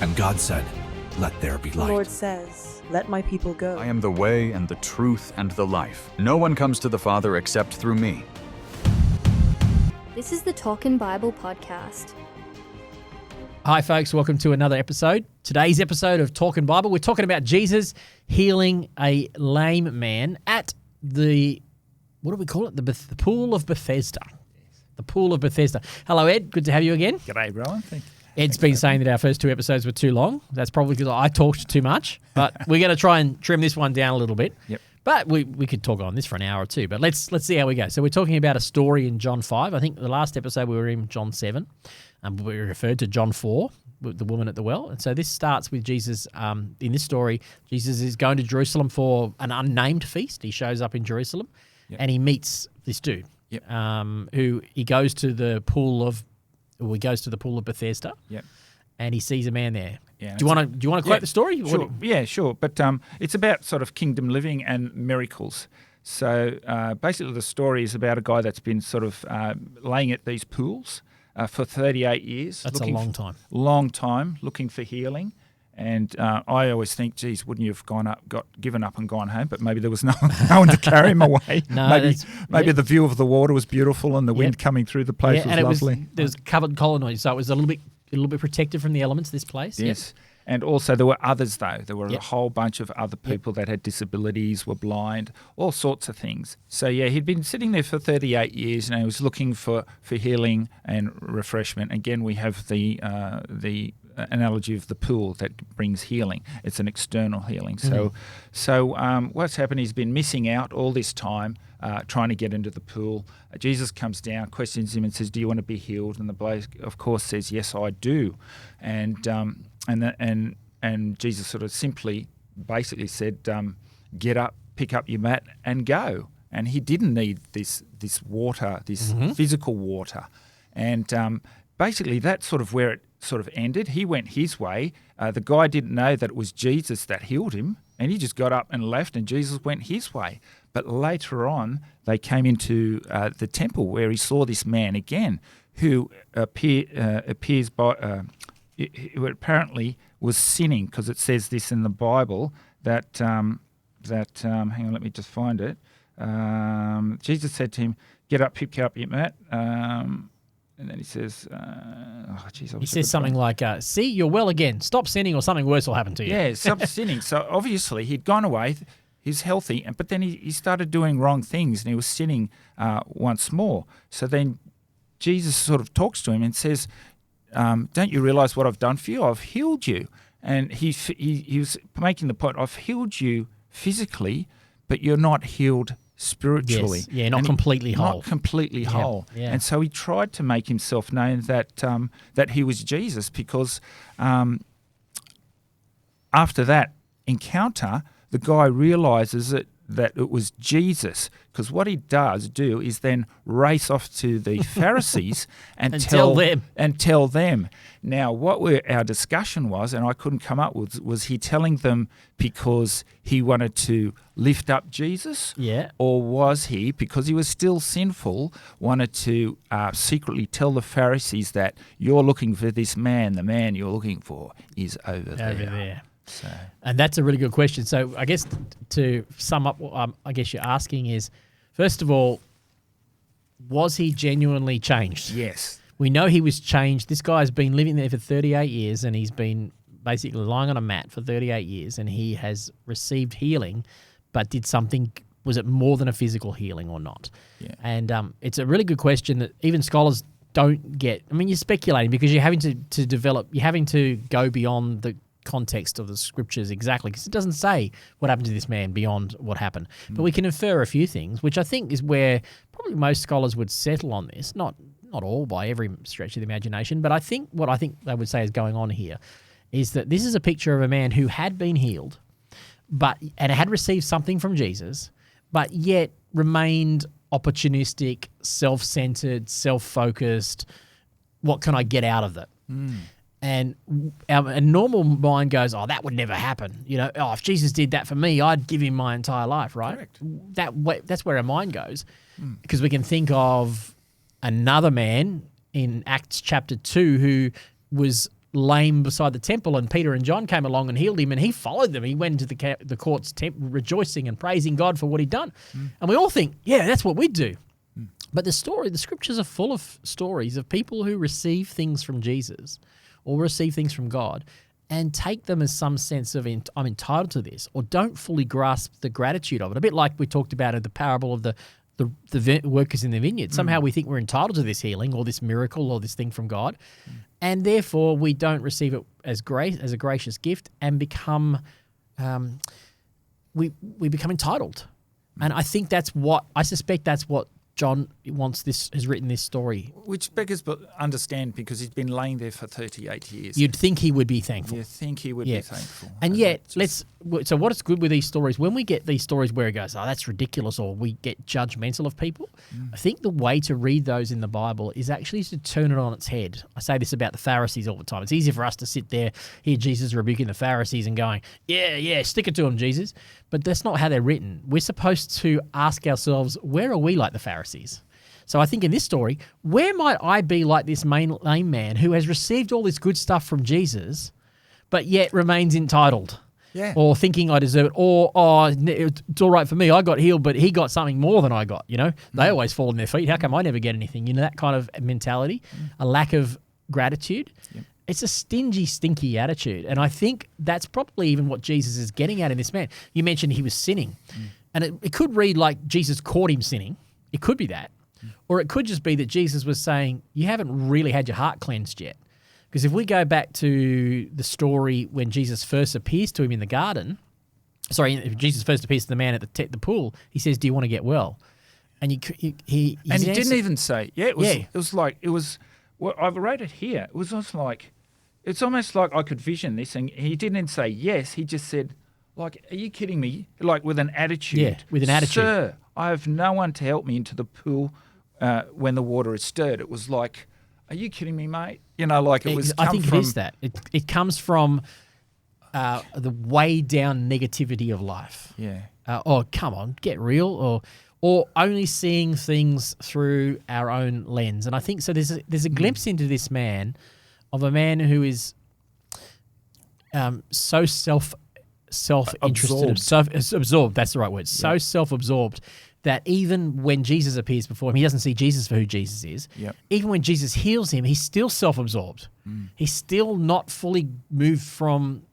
And God said, "Let there be The light." Lord says, "Let my people go." I am the way and the truth and the life. No one comes to the Father except through me. This is the Talkin' Bible podcast. Hi folks, welcome to another episode. Today's episode of Talkin' Bible, we're talking about Jesus healing a lame man at the, what do we call it? The Pool of Bethesda. The Pool of Bethesda. Hello Ed, good to have you again. G'day, Rowan. Ed's been saying that our first two episodes were too long. That's probably because I talked too much, but we're going to try and trim this one down a little bit. Yep. But we could talk on this for an hour or two, but let's see how we go. So we're talking about a story in John 5. I think the last episode we were in John 7. We referred to John 4, with the woman at the well. And so this starts with Jesus. In this story, Jesus is going to Jerusalem for an unnamed feast. He shows up in Jerusalem and he meets this dude who he goes to the pool of Bethesda. Yep. And he sees a man there. Yeah, do you want to quote the story? Sure. Yeah, sure. But it's about sort of kingdom living and miracles. So basically the story is about a guy that's been sort of laying at these pools for 38 years. That's a long time. Long time, looking for healing. And I always think, geez, wouldn't you have given up and gone home? But maybe there was no one to carry him away. Maybe the view of the water was beautiful and the wind coming through the place was lovely. There was covered colonnades, so it was a little bit protected from the elements, this place. Yes. Yep. And also there were others, though. There were a whole bunch of other people that had disabilities, were blind, all sorts of things. So, he'd been sitting there for 38 years and he was looking for healing and refreshment. Again, we have the analogy of the pool that brings healing. It's an external healing. So what's happened, he's been missing out all this time trying to get into the pool. Jesus comes down, questions him and says, "Do you want to be healed?" And the bloke, of course, says, "Yes, I do." And Jesus sort of simply basically said, "Get up, pick up your mat and go." And he didn't need this water, this physical water. And basically that's sort of where it sort of ended. He went his way. The guy didn't know that it was Jesus that healed him, and he just got up and left, and Jesus went his way. But later on, they came into the temple where he saw this man again, who appears by who apparently was sinning, because it says this in the Bible that hang on, let me just find it. Jesus said to him, "Get up, pick up your mat." And then he says, he says something like, "See, you're well again. Stop sinning or something worse will happen to you." Yeah, stop sinning. So obviously he'd gone away, he's healthy, but then he started doing wrong things and he was sinning once more. So then Jesus sort of talks to him and says, "Don't you realize what I've done for you? I've healed you." And he was making the point, I've healed you physically, but you're not healed spiritually. Yes. Yeah, not completely whole. Not completely whole. Yeah. And so he tried to make himself known that he was Jesus, because after that encounter, the guy realizes that it was Jesus, because what he does do is then race off to the Pharisees and tell them. Now, what our discussion was, and I couldn't come up with, was he telling them because he wanted to lift up Jesus? Yeah. Or was he, because he was still sinful, wanted to secretly tell the Pharisees that you're looking for this man, the man you're looking for is over there. So. And that's a really good question. So I guess to sum up what I guess you're asking is, first of all, was he genuinely changed? Yes. We know he was changed. This guy's been living there for 38 years and he's been basically lying on a mat for 38 years and he has received healing, but did something, was it more than a physical healing or not? Yeah. And it's a really good question that even scholars don't get. I mean, you're speculating because you're having to develop, you're having to go beyond the context of the scriptures exactly, because it doesn't say what happened to this man beyond what happened. But we can infer a few things, which I think is where probably most scholars would settle on this. Not all by every stretch of the imagination, but I think they would say is going on here is that this is a picture of a man who had been healed, and had received something from Jesus, but yet remained opportunistic, self-centered, self-focused. What can I get out of it? And a normal mind goes, "Oh, that would never happen." If Jesus did that for me, I'd give him my entire life, right? Correct. That's where our mind goes, because we can think of another man in Acts chapter 2 who was lame beside the temple, and Peter and John came along and healed him, and he followed them. He went into the court's rejoicing and praising God for what he'd done. And we all think, yeah, that's what we'd do. But the scriptures are full of stories of people who receive things from Jesus or receive things from God and take them as some sense of, I'm entitled to this, or don't fully grasp the gratitude of it. A bit like we talked about in the parable of the workers in the vineyard. Somehow we think we're entitled to this healing or this miracle or this thing from God, and therefore we don't receive it as a gracious gift, and become we become entitled. And I suspect that's what John has written this story. Which beggars but understand, because he's been laying there for 38 years. You'd think he would be thankful. You think he would be thankful. And yet, so what's good with these stories, when we get these stories where it goes, oh, that's ridiculous, or we get judgmental of people, I think the way to read those in the Bible is actually to turn it on its head. I say this about the Pharisees all the time. It's easy for us to sit there, hear Jesus rebuking the Pharisees and going, yeah, stick it to them, Jesus. But that's not how they're written. We're supposed to ask ourselves, where are we like the Pharisees? So I think in this story, where might I be like this lame man who has received all this good stuff from Jesus, but yet remains entitled? Yeah. Or thinking I deserve it, or it's all right for me, I got healed, but he got something more than I got, They always fall on their feet. How come I never get anything? That kind of mentality, a lack of gratitude. Yep. It's a stingy, stinky attitude. And I think that's probably even what Jesus is getting at in this man. You mentioned he was sinning. And it could read like Jesus caught him sinning. It could be that. Or it could just be that Jesus was saying, you haven't really had your heart cleansed yet. Because if we go back to the story when Jesus first appears to him in the garden, if Jesus first appears to the man at the pool, he says, do you want to get well? And he didn't even say, it was, well, I've wrote it here. It was almost like I could vision this, and he didn't say yes. He just said, are you kidding me? With an attitude. Yeah, with an attitude. Sir, I have no one to help me into the pool when the water is stirred. It was like, are you kidding me, mate? It was. I think it is that. It comes from the way down negativity of life. Yeah. Oh, come on, get real, or only seeing things through our own lens. And I think so. There's a glimpse into this man, of a man who is so self-interested, absorbed. That's the right word. So self-absorbed that even when Jesus appears before him, he doesn't see Jesus for who Jesus is. Yep. Even when Jesus heals him, he's still self-absorbed. He's still not fully moved from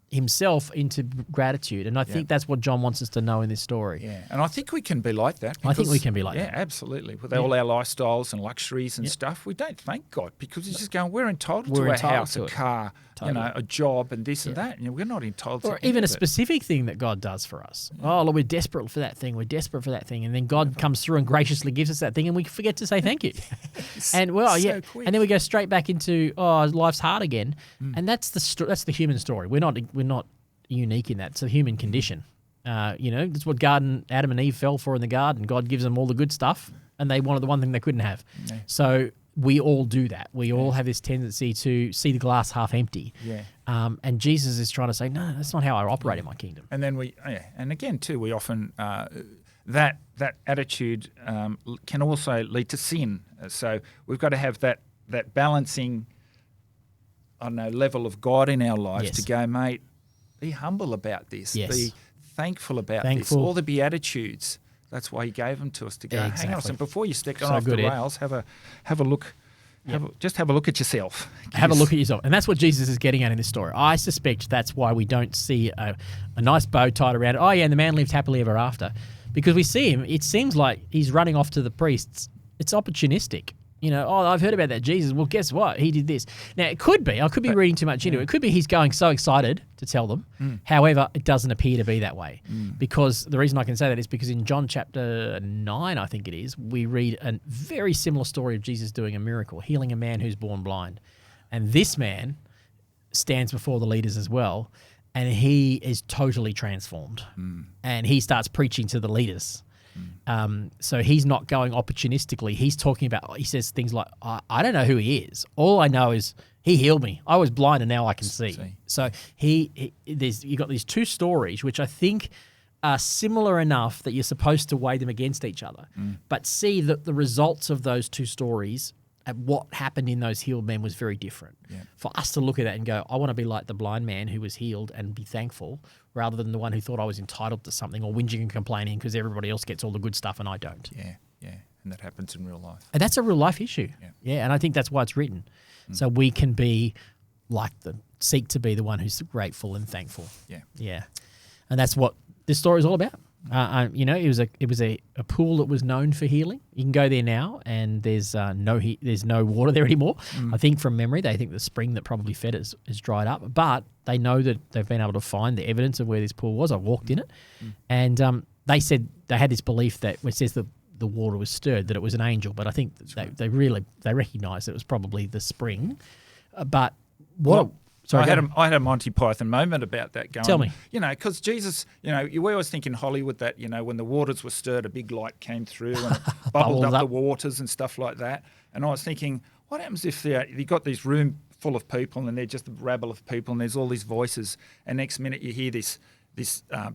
himself into gratitude. And I think that's what John wants us to know in this story. Yeah, and I think we can be like that. I think we can be like that. Yeah, absolutely. With all our lifestyles and luxuries and stuff, we don't thank God, because he's just going, we're entitled to a house, a car, a job and this and that. We're not entitled to or even a specific thing that God does for us. Oh, Lord, we're desperate for that thing. We're desperate for that thing. And then God comes through and graciously gives us that thing, and we forget to say thank you. And and then we go straight back into, life's hard again. And that's the human story. We're not unique in that. It's a human condition. That's what Adam and Eve fell for in the garden. God gives them all the good stuff, and they wanted the one thing they couldn't have. Yeah. So we all do that. We all have this tendency to see the glass half empty. Yeah. And Jesus is trying to say, no, that's not how I operate in my kingdom. And then and again too, we often that attitude can also lead to sin. So we've got to have that balancing, level of God in our lives to go, mate, be humble about this. Yes. Be thankful about this. All the Beatitudes. That's why he gave them to us to go, hang on a second, before you stick on off the rails, have a look. Just have a look at yourself. Have a look at yourself. And that's what Jesus is getting at in this story. I suspect that's why we don't see a nice bow tied around it. Oh, yeah, and the man lived happily ever after. Because we see him, it seems like he's running off to the priests. It's opportunistic. I've heard about that Jesus. Well, guess what? He did this. Now, it could be, I could be reading too much into it. It could be he's going so excited to tell them. However, it doesn't appear to be that way. Because the reason I can say that is because in John chapter 9, I think it is, we read a very similar story of Jesus doing a miracle, healing a man who's born blind. And this man stands before the leaders as well, and he is totally transformed. And he starts preaching to the leaders. So he's not going opportunistically. He's talking about, he says things like, I don't know who he is. All I know is he healed me. I was blind and now I can see. So you've got these two stories, which I think are similar enough that you're supposed to weigh them against each other, but see that the results of those two stories at what happened in those healed men was very different. Yeah. For us to look at that and go, I want to be like the blind man who was healed and be thankful, rather than the one who thought I was entitled to something or whinging and complaining because everybody else gets all the good stuff and I don't. Yeah, yeah. And that happens in real life. And that's a real life issue. Yeah, and I think that's why it's written. So we can be like seek to be the one who's grateful and thankful. Yeah. Yeah. And that's what this story is all about. It was a pool that was known for healing. You can go there now, and there's no water there anymore. I think from memory, they think the spring that probably fed it is dried up. But they know that they've been able to find the evidence of where this pool was. I walked in it, and they said they had this belief that when it says that the water was stirred, that it was an angel. But I think they recognised it was probably the spring. But what? Well, I had a Monty Python moment about that going. Tell me. Because Jesus, we always think in Hollywood that, when the waters were stirred, a big light came through and bubbled up the waters and stuff like that. And I was thinking, what happens if you got this room full of people and they're just a rabble of people and there's all these voices, and next minute you hear this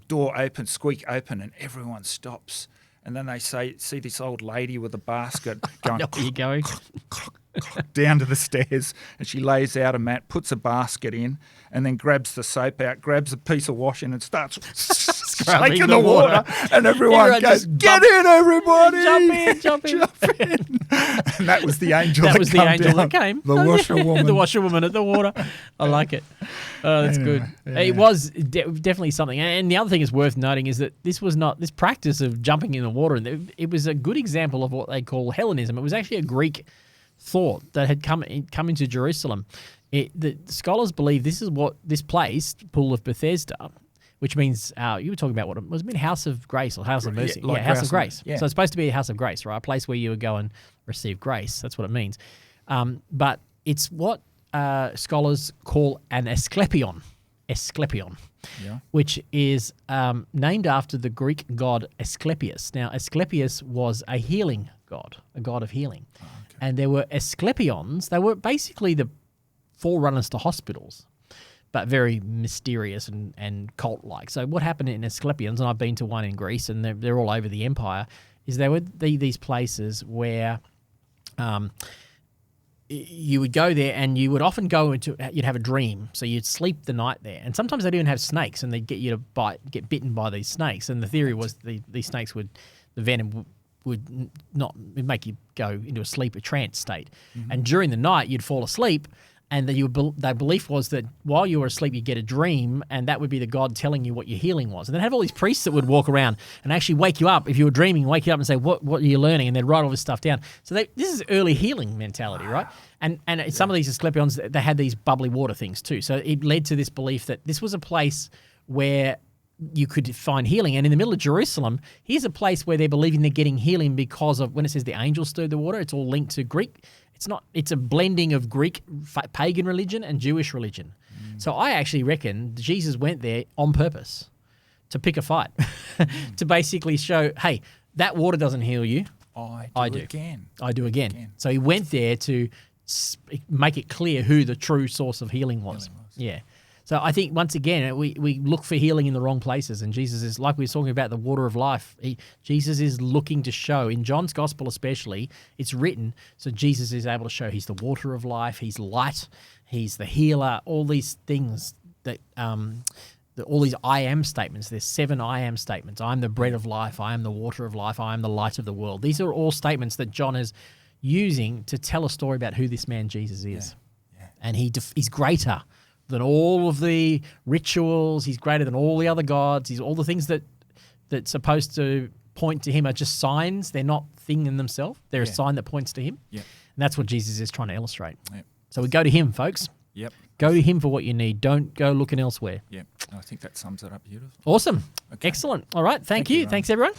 door open, squeak open, and everyone stops. And then they see this old lady with a basket going, where you going? down to the stairs, and she lays out a mat, puts a basket in, and then grabs the soap out, grabs a piece of washing and starts scraping the water. And everyone goes, "Get in, everybody! Jump in. And that was the angel that came. The washerwoman. The washerwoman at the water. I like it. Oh, that's good. Yeah. It was definitely something. And the other thing is worth noting is that this was not this practice of jumping in the water. And it was a good example of what they call Hellenism. It was actually a Greek thought that had come into Jerusalem. The scholars believe this is what this place, Pool of Bethesda, which means you were talking about what it was, House of Grace or House of Mercy. Like House of Grace. Yeah. So it's supposed to be a house of grace, right? A place where you would go and receive grace. That's what it means. But it's what scholars call an Asclepion. Yeah. Which is named after the Greek god Asclepius. Now, Asclepius was a healing god, a god of healing. Oh, okay. And there were Asclepions. They were basically the forerunners to hospitals, but very mysterious and cult-like. So what happened in Asclepions, and I've been to one in Greece, and they're all over the empire, is there were these places where you would go there, and you would often you'd have a dream. So you'd sleep the night there. And sometimes they'd even have snakes, and they'd get you to get bitten by these snakes. And the theory was these snakes the venom would make you go into a trance state. Mm-hmm. And during the night, you'd fall asleep, and their belief was that while you were asleep, you'd get a dream, and that would be the God telling you what your healing was. And they'd have all these priests that would walk around and actually wake you up. If you were dreaming, wake you up and say, what are you learning? And they'd write all this stuff down. So this is early healing mentality, right? And some of these Asclepions, they had these bubbly water things too. So it led to this belief that this was a place where you could find healing. And in the middle of Jerusalem, here's a place where they're believing they're getting healing because of, when it says the angel stirred the water, it's all linked to Greek. It's a blending of Greek pagan religion and Jewish religion. So I actually reckon Jesus went there on purpose to pick a fight, to basically show, hey, that water doesn't heal you. I do again. I do again. So he went there to make it clear who the true source of healing was. Yeah. So I think, once again, we look for healing in the wrong places, and Jesus is, like we were talking about, the water of life. Jesus is looking to show, in John's gospel especially, it's written, so Jesus is able to show he's the water of life, he's light, he's the healer, all these things that, all these I am statements. There's 7 I am statements. I am the bread of life, I am the water of life, I am the light of the world. These are all statements that John is using to tell a story about who this man Jesus is. Yeah. And he's greater than all of the rituals. He's greater than all the other gods. He's all the things that's supposed to point to him are just signs. They're not thing in themselves. They're a sign that points to him. Yeah. And that's what Jesus is trying to illustrate. Yep. So we go to him, folks. Yep. Go to him for what you need. Don't go looking elsewhere. Yeah. I think that sums it up beautifully. Awesome. Okay. Excellent. All right. Thank you. Rowan. Thanks, everyone.